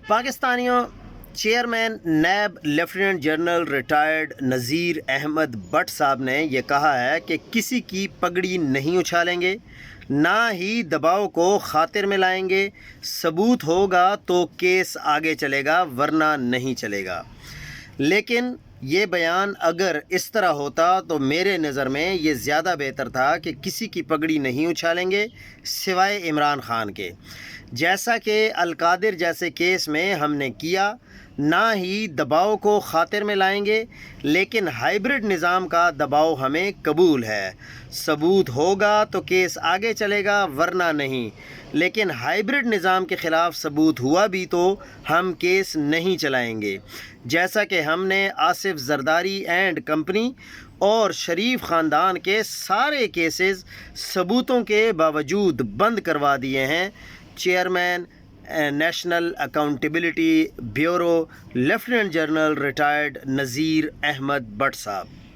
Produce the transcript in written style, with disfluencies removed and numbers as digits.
پاکستانیوں، chairman NAB lieutenant general retired Nazir Ahmed Butt صاحب نے یہ کہا ہے کہ کسی کی پگڑی نہیں اچھالیں گے، نہ ہی دباؤ کو خاطر میں لائیں گے۔ ثبوت ہوگا تو کیس آگے چلے گا، ورنہ نہیں چلے گا۔ لیکن یہ بیان اگر اس طرح ہوتا تو میرے نظر میں یہ زیادہ بہتر تھا کہ کسی کی پگڑی نہیں اچھالیں گے سوائے عمران خان کے، جیسا کہ القادر جیسے کیس میں ہم نے کیا۔ نہ ہی دباؤ کو خاطر میں لائیں گے، لیکن ہائیبرڈ نظام کا دباؤ ہمیں قبول ہے۔ ثبوت ہوگا تو کیس آگے چلے گا، ورنہ نہیں۔ لیکن ہائیبرڈ نظام کے خلاف ثبوت ہوا بھی تو ہم کیس نہیں چلائیں گے، جیسا کہ ہم نے آصف زرداری اینڈ کمپنی اور شریف خاندان کے سارے کیسز ثبوتوں کے باوجود بند کروا دیے ہیں۔ Chairman national accountability bureau lieutenant general retired Nazir Ahmed Butt صاحب۔